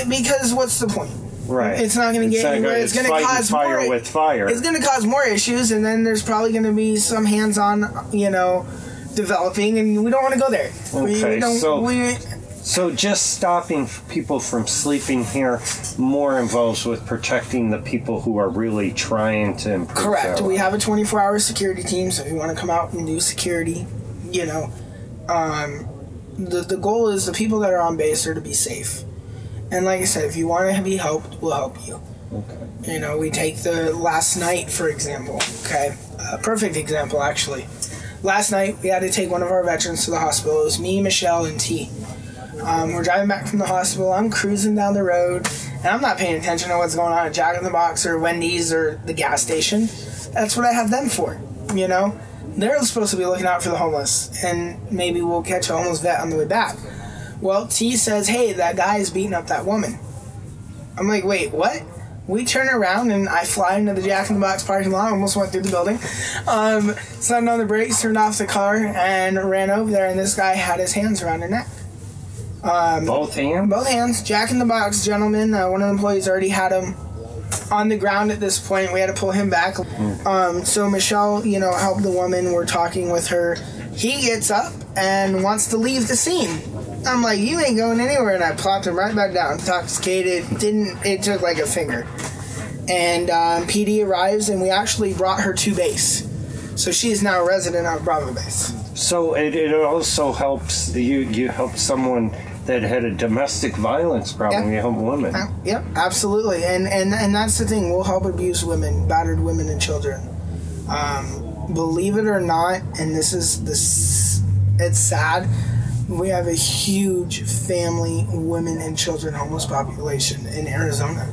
S2: Because what's the point?
S1: Right.
S2: It's not going to get anywhere. It's going to cause
S1: fire with fire.
S2: It's going to cause more issues, and then there's probably going to be some hands-on, you know, developing, and we don't want to go there.
S1: Okay, so just stopping people from sleeping here more involves with protecting the people who are really trying to improve.
S2: Correct. We have a 24-hour security team, so if you want to come out and do security, you know, the goal is the people that are on base are to be safe. And like I said, if you want to be helped, we'll help you. Okay. You know, we take the last night, for example. Okay. A perfect example, actually. Last night, we had to take one of our veterans to the hospital. It was me, Michelle, and T. We're driving back from the hospital. I'm cruising down the road, and I'm not paying attention to what's going on at Jack in the Box or Wendy's or the gas station. That's what I have them for, you know? They're supposed to be looking out for the homeless, and maybe we'll catch a homeless vet on the way back. Well, T says, hey, that guy is beating up that woman. I'm like, wait, what? We turn around, and I fly into the Jack in the Box parking lot, almost went through the building, slammed on the brakes, turned off the car, and ran over there, and this guy had his hands around her neck.
S1: Both hands?
S2: Both hands. Jack in the Box gentleman, one of the employees already had him on the ground at this point. We had to pull him back. So Michelle, you know, helped the woman. We're talking with her. He gets up and wants to leave the scene. I'm like, you ain't going anywhere, and I plopped him right back down. Intoxicated. It took like a finger. And PD arrives, and we actually brought her to base. So she is now a resident of Bravo Base.
S1: So it also helps you help someone that had a domestic violence problem.
S2: Yep.
S1: You help women.
S2: Yep, absolutely. And that's the thing. We'll help abused women, battered women, and children. Believe it or not, and it's sad, we have a huge family, women, and children homeless population in Arizona.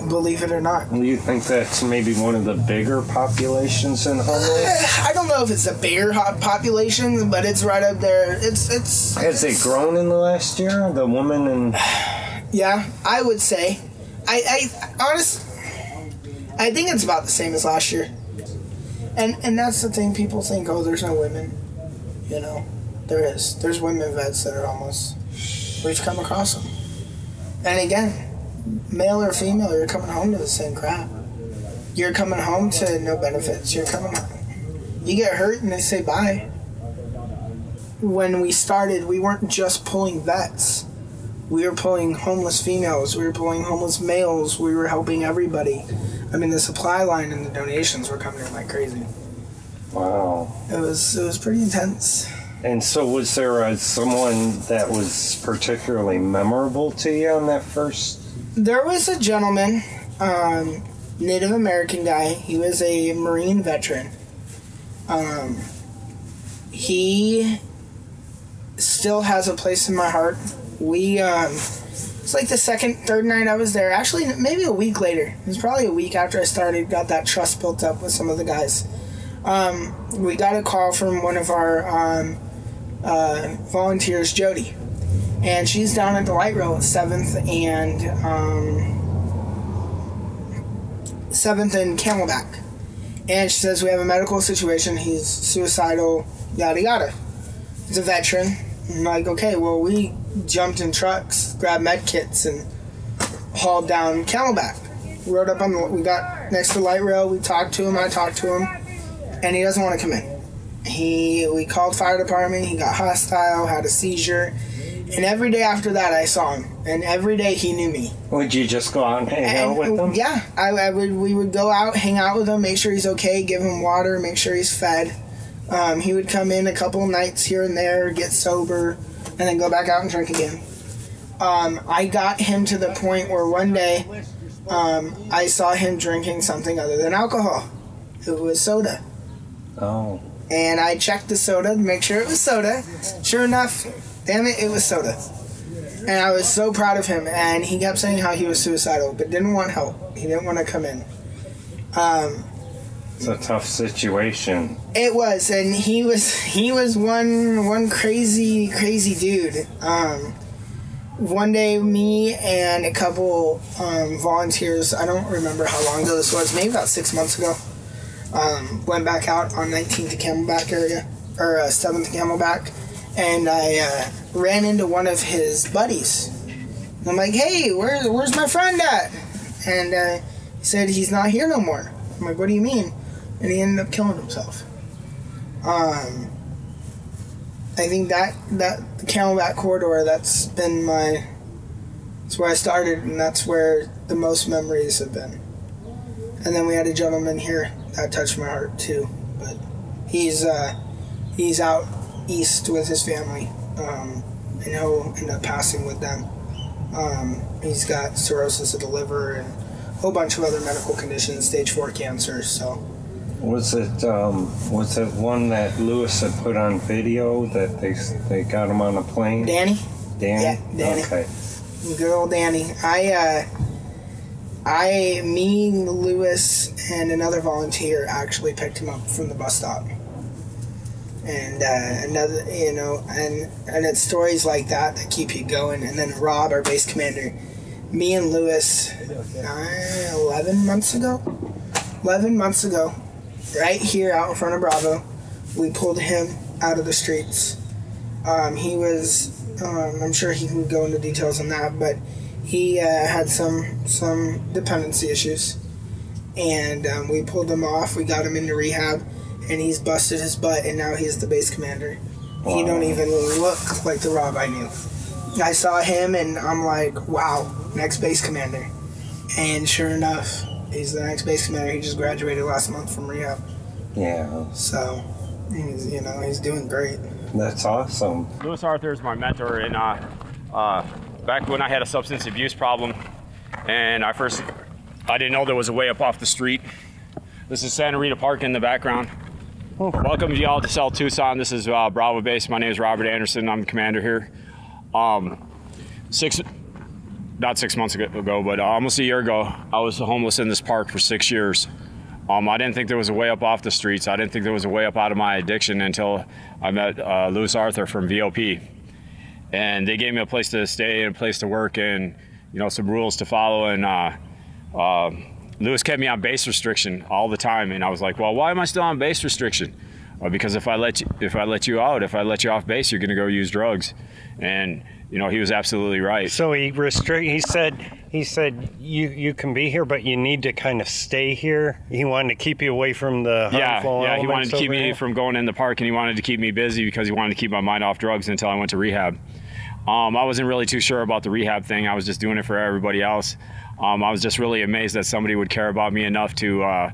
S2: Believe it or not.
S1: You think that's maybe one of the bigger populations in homeless?
S2: I don't know if it's a bigger population, but it's right up there. It's.
S1: Has it grown in the last year? The woman and.
S2: Yeah, I would say. I honestly, I think it's about the same as last year. And that's the thing. People think, oh, there's no women. You know, there is. There's women vets that are homeless. We've come across them. And again, male or female, you're coming home to the same crap. You're coming home to no benefits. You're coming home. You get hurt and they say bye. When we started, we weren't just pulling vets. We were pulling homeless females. We were pulling homeless males. We were helping everybody. I mean, the supply line and the donations were coming in like crazy.
S1: Wow.
S2: It was pretty intense.
S1: And so was there someone that was particularly memorable to you on that first?
S2: There was a gentleman, Native American guy. He was a Marine veteran. He still has a place in my heart. It's like the third night I was there. Actually, maybe a week later. It was probably a week after I started, got that trust built up with some of the guys. We got a call from one of our volunteers, Jody. and she's down at the light rail at 7th and Camelback. And she says, we have a medical situation, he's suicidal, yada yada. He's a veteran. I'm like, okay, well, we jumped in trucks, grabbed med kits, and hauled down Camelback. Rode up we got next to the light rail, we talked to him, I talked to him, and he doesn't want to come in. We called fire department, he got hostile, had a seizure, and every day after that I saw him, and every day he knew me.
S1: Would you just go out and hang out with him?
S2: Yeah, we would go out, hang out with him, make sure he's okay, give him water, make sure he's fed. He would come in a couple of nights here and there, get sober, and then go back out and drink again. I got him to the point where one day I saw him drinking something other than alcohol. It was soda.
S1: Oh.
S2: And I checked the soda to make sure it was soda. Sure enough, damn it was soda. And I was so proud of him. And he kept saying how he was suicidal, but didn't want help. He didn't want to come in.
S1: It's a tough situation.
S2: It was, and he was one crazy dude. One day, me and a couple volunteers, I don't remember how long ago this was, maybe about 6 months ago, went back out on 19th to Camelback area, or 7th to Camelback, and I ran into one of his buddies. And I'm like, hey, where's my friend at? And he said, he's not here no more. I'm like, what do you mean? And he ended up killing himself. I think that the Camelback corridor, that's where I started, and that's where the most memories have been. And then we had a gentleman here that touched my heart too, but he's out east with his family, and he'll end up passing with them. He's got cirrhosis of the liver and a whole bunch of other medical conditions, stage 4 cancer. So.
S1: Was it one that Lewis had put on video that they got him on a plane?
S2: Danny?
S1: Danny?
S2: Yeah, Danny.
S1: Okay.
S2: Good old Danny. Me, Lewis, and another volunteer actually picked him up from the bus stop. And another, and it's stories like that keep you going. And then Rob, our base commander, me and Lewis, 11 months ago, right here out in front of Bravo, we pulled him out of the streets. He was, I'm sure he can go into details on that, but he had some dependency issues. And we pulled him off, we got him into rehab, and he's busted his butt, and now he's the base commander. Wow. He don't even look like the Rob I knew. I saw him, and I'm like, wow, next base commander. And sure enough, he's the next base commander. He just graduated last month from rehab.
S1: Yeah.
S2: So, he's doing great.
S1: That's awesome.
S3: Lewis Arthur is my mentor, and back when I had a substance abuse problem, and I didn't know there was a way up off the street. This is Santa Rita Park in the background. Welcome y'all to South Tucson. This is Bravo Base. My name is Robert Anderson. I'm the commander here. Not 6 months ago, but almost a year ago, I was homeless in this park for 6 years. I didn't think there was a way up off the streets. I didn't think there was a way up out of my addiction until I met Lewis Arthur from VOP. And they gave me a place to stay and a place to work and, some rules to follow. And Lewis kept me on base restriction all the time. And I was like, well, why am I still on base restriction? Because if I let you off base, you're going to go use drugs. And he was absolutely right.
S5: So he said you can be here, but you need to kind of stay here. He wanted to keep you away from the harmful
S3: he wanted to keep me from going in the park, and he wanted to keep me busy because he wanted to keep my mind off drugs until I went to rehab. I wasn't really too sure about the rehab thing. I was just doing it for everybody else. I was just really amazed that somebody would care about me enough to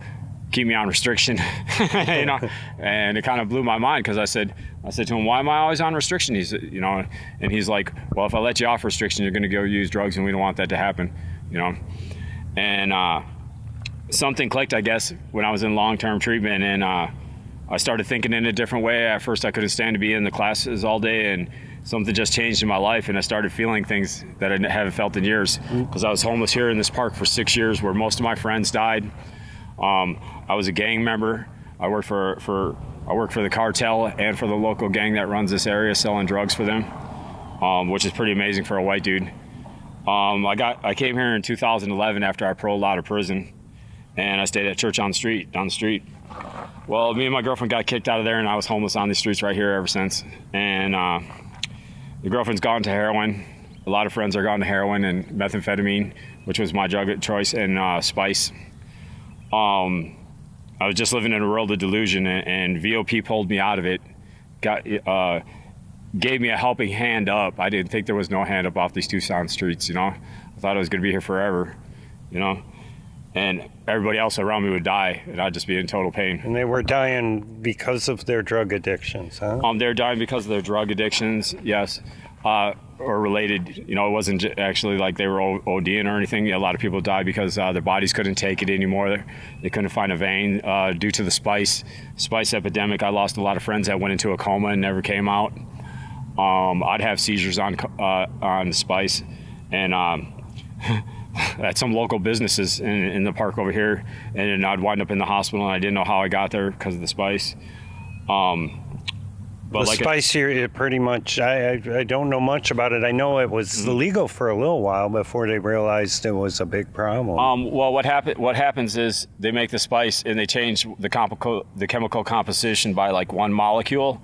S3: keep me on restriction, and it kind of blew my mind because I said to him, why am I always on restriction? He's, and he's like, well, if I let you off restriction, you're going to go use drugs, and we don't want that to happen, and something clicked, I guess, when I was in long-term treatment, and I started thinking in a different way. At first, I couldn't stand to be in the classes all day, and something just changed in my life, and I started feeling things that I haven't felt in years because I was homeless here in this park for 6 years where most of my friends died. I was a gang member. I worked for the cartel and for the local gang that runs this area, selling drugs for them. which is pretty amazing for a white dude. I came here in 2011 after I paroled out of prison, and I stayed at church down the street. Well, me and my girlfriend got kicked out of there, and I was homeless on these streets right here ever since. And the girlfriend's gone to heroin. A lot of friends are gone to heroin and methamphetamine, which was my drug of choice, and spice. I was just living in a world of delusion, and VOP pulled me out of it. Gave me a helping hand up. I didn't think there was no hand up off these Tucson streets, you know. I thought I was going to be here forever, you know. And everybody else around me would die, and I'd just be in total pain.
S5: And they were dying because of their drug addictions, huh?
S3: They're dying because of their drug addictions, yes, or related. You know, it wasn't actually like they were ODing or anything. A lot of people died because their bodies couldn't take it anymore. They couldn't find a vein due to the spice epidemic. I lost a lot of friends that went into a coma and never came out. I'd have seizures on spice, and at some local businesses in the park over here, and then I'd wind up in the hospital, and I didn't know how I got there because of the spice.
S5: But the spice here, it pretty much, I don't know much about it. I know it was illegal for a little while before they realized it was a big problem.
S3: Well, what happens is they make the spice and they change the chemical composition by like one molecule.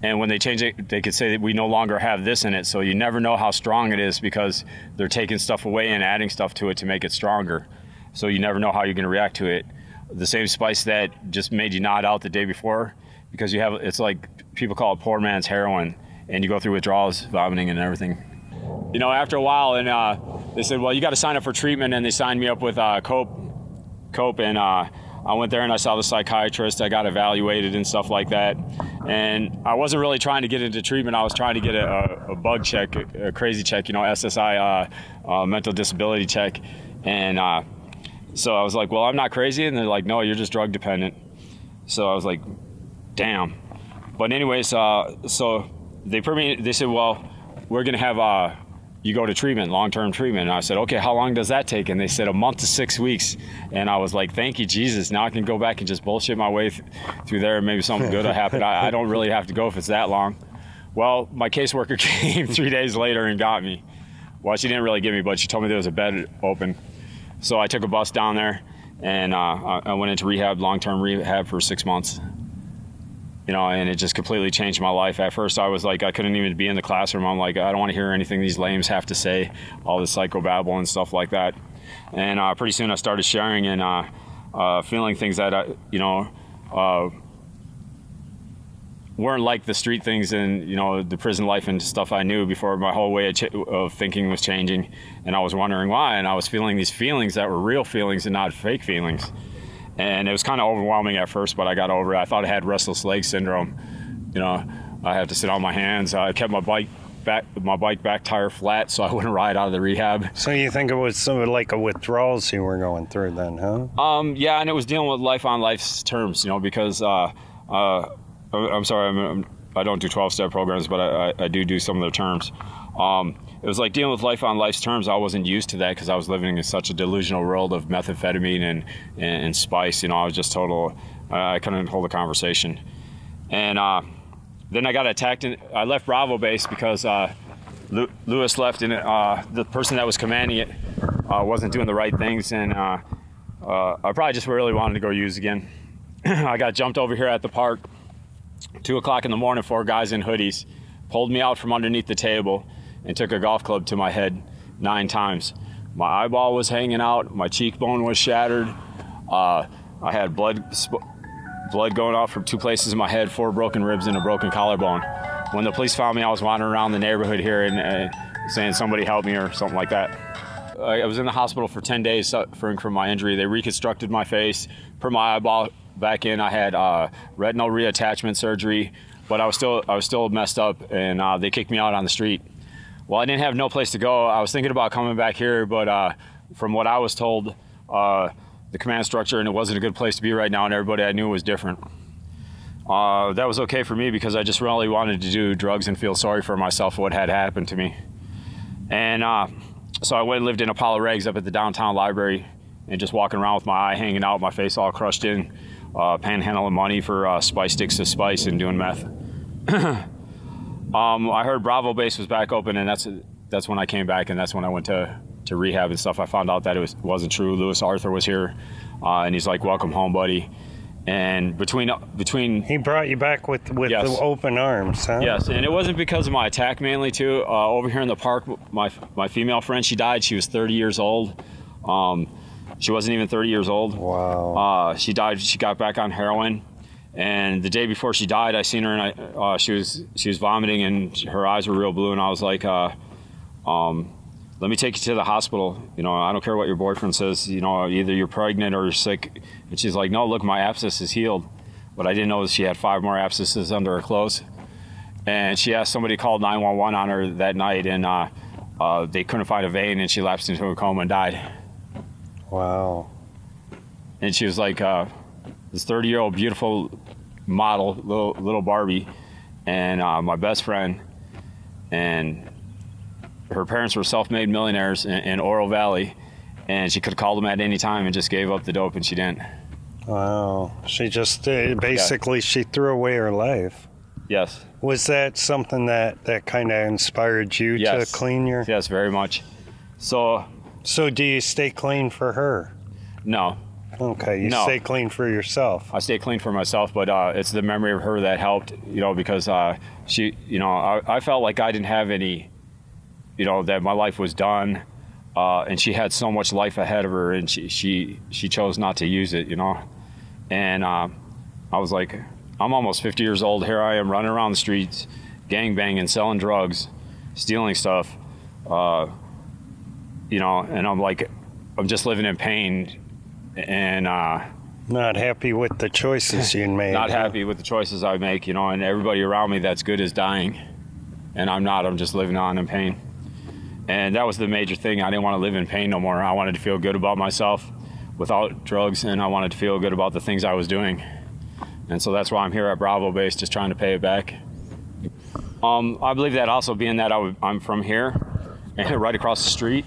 S3: And when they change it, they could say that we no longer have this in it. So you never know how strong it is because they're taking stuff away and adding stuff to it to make it stronger. So you never know how you're going to react to it. The same spice that just made you nod out the day before, because it's like people call it poor man's heroin, and you go through withdrawals, vomiting and everything. You know, after a while, and they said, well, you got to sign up for treatment, and they signed me up with cope, and I went there and I saw the psychiatrist. I got evaluated and stuff like that. And I wasn't really trying to get into treatment. I was trying to get a bug check, a crazy check, you know, SSI, mental disability check. And so I was like, well, I'm not crazy. And they're like, no, you're just drug dependent. So I was like, damn. But anyways, so they said, well, we're going to have you go to treatment, long-term treatment. And I said, okay, how long does that take? And they said 1 month to 6 weeks. And I was like, thank you, Jesus. Now I can go back and just bullshit my way through there, and maybe something good will happen. I don't really have to go if it's that long. Well, my caseworker came 3 days later and got me. Well, she didn't really get me, but she told me there was a bed open. So I took a bus down there, and I went into rehab, long-term rehab for 6 months. You know, and it just completely changed my life. At first, I was like, I couldn't even be in the classroom. I'm like, I don't want to hear anything these lames have to say, all this psychobabble and stuff like that. And pretty soon I started sharing and feeling things that, weren't like the street things and, you know, the prison life and stuff I knew before. My whole way of thinking was changing, and I was wondering why. And I was feeling these feelings that were real feelings and not fake feelings. And it was kind of overwhelming at first, but I got over it. I thought I had restless leg syndrome. You know, I had to sit on my hands. I kept my bike back tire flat so I wouldn't ride out of the rehab.
S5: So you think it was something like a withdrawals you were going through then, huh?
S3: Yeah, and it was dealing with life on life's terms, you know, because I'm sorry, I don't do 12-step programs, but I do some of their terms. It was like dealing with life on life's terms. I wasn't used to that because I was living in such a delusional world of methamphetamine and spice. You know, I was just total, I couldn't hold a conversation. And then I got attacked. I left Bravo base because Lewis left, and the person that was commanding it wasn't doing the right things. And I probably just really wanted to go use again. I got jumped over here at the park, 2 o'clock in the morning, 4 guys in hoodies pulled me out from underneath the table and took a golf club to my head 9 times. My eyeball was hanging out, my cheekbone was shattered. I had blood going out from 2 places in my head, 4 broken ribs and a broken collarbone. When the police found me, I was wandering around the neighborhood here and saying somebody help me or something like that. I was in the hospital for 10 days suffering from my injury. They reconstructed my face, put my eyeball back in. I had retinal reattachment surgery, but I was still messed up, and they kicked me out on the street. Well, I didn't have no place to go. I was thinking about coming back here, but from what I was told, the command structure, and it wasn't a good place to be right now, and everybody I knew was different. That was okay for me because I just really wanted to do drugs and feel sorry for myself for what had happened to me. And so I went and lived in Apollo Regs up at the downtown library and just walking around with my eye hanging out, my face all crushed in, panhandling money for spice sticks to spice and doing meth. I heard Bravo base was back open, and that's when I came back, and that's when I went to rehab and stuff. I found out that it wasn't true. Lewis Arthur was here, and he's like, "Welcome home, buddy." And between
S5: he brought you back with
S3: yes.
S5: the open arms, huh?
S3: Yes, and it wasn't because of my attack mainly too. Over here in the park, my female friend, she died. She was 30 years old. She wasn't even 30 years old.
S5: Wow.
S3: She died. She got back on heroin, and the day before she died, I seen her, and she was vomiting, and her eyes were real blue, and I was like, let me take you to the hospital. You know, I don't care what your boyfriend says. You know, either you're pregnant or you're sick. And she's like, no, look, my abscess is healed. What I didn't know is she had 5 more abscesses under her clothes. And she asked somebody to call 911 on her that night, and they couldn't find a vein, and she lapsed into a coma and died.
S5: Wow.
S3: And she was like this 30-year-old beautiful model, little Barbie, and my best friend. And her parents were self-made millionaires in Oro Valley, and she could have called them at any time and just gave up the dope, and she didn't.
S5: Wow. She just basically she threw away her life.
S3: Yes.
S5: Was that something that kind of inspired you
S3: yes.
S5: to clean your?
S3: Yes, very much. So
S5: do you stay clean for her?
S3: No.
S5: Okay, you
S3: No.
S5: stay clean for yourself.
S3: I stay clean for myself, but it's the memory of her that helped, you know, because she, you know, I felt like I didn't have any, you know, that my life was done, and she had so much life ahead of her, and she chose not to use it, you know. And I was like, I'm almost 50 years old. Here I am running around the streets, gangbanging, selling drugs, stealing stuff, you know, and I'm like, I'm just living in pain, and
S5: not happy with the choices you made.
S3: not happy with the choices I make, you know, and everybody around me that's good is dying, and I'm not. I'm just living on in pain. And that was the major thing. I didn't want to live in pain no more. I wanted to feel good about myself without drugs, and I wanted to feel good about the things I was doing. And so that's why I'm here at Bravo Base, just trying to pay it back. I believe that also being that I'm from here, and right across the street.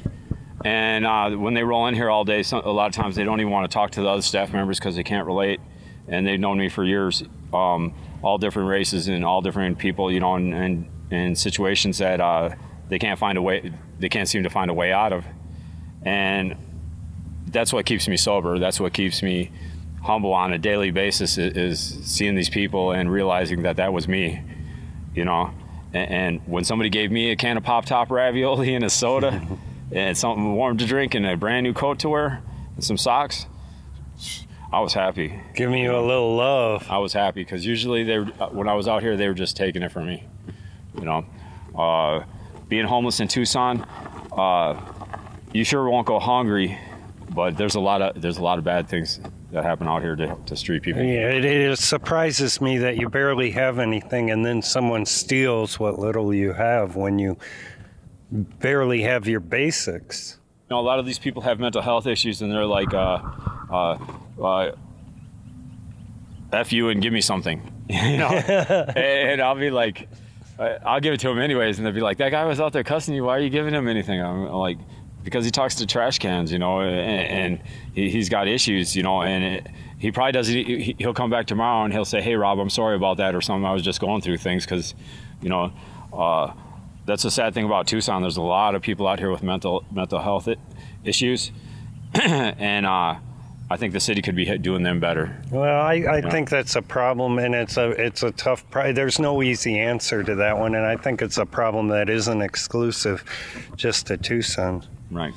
S3: And when they roll in here all day, a lot of times they don't even want to talk to the other staff members because they can't relate. And they've known me for years, all different races and all different people, you know, and in situations that they can't find a way, they can't seem to find a way out of. And that's what keeps me sober. That's what keeps me humble on a daily basis, is seeing these people and realizing that that was me, you know. And when somebody gave me a can of Pop Top ravioli and a soda and something warm to drink and a brand new coat to wear and some socks, I was happy.
S5: Giving you a little love.
S3: I was happy, because usually when I was out here, they were just taking it from me, you know. Being homeless in Tucson, you sure won't go hungry, but there's a lot of bad things that happen out here to street people.
S5: Yeah, it surprises me that you barely have anything, and then someone steals what little you have when you barely have your basics.
S3: You know, a lot of these people have mental health issues, and they're like, F you and give me something, you know. And I'll be like, I'll give it to him anyways, and they'll be like, that guy was out there cussing you, why are you giving him anything? I'm like, because he talks to trash cans, you know, and he's got issues, you know, and he probably doesn't. He'll come back tomorrow and he'll say, hey, Rob, I'm sorry about that or something. I was just going through things, because, you know, that's the sad thing about Tucson. There's a lot of people out here with mental health issues, and I think the city could be doing them better.
S5: Well, I think that's a problem, and it's a tough. There's no easy answer to that one, and I think it's a problem that isn't exclusive just to Tucson.
S3: Right.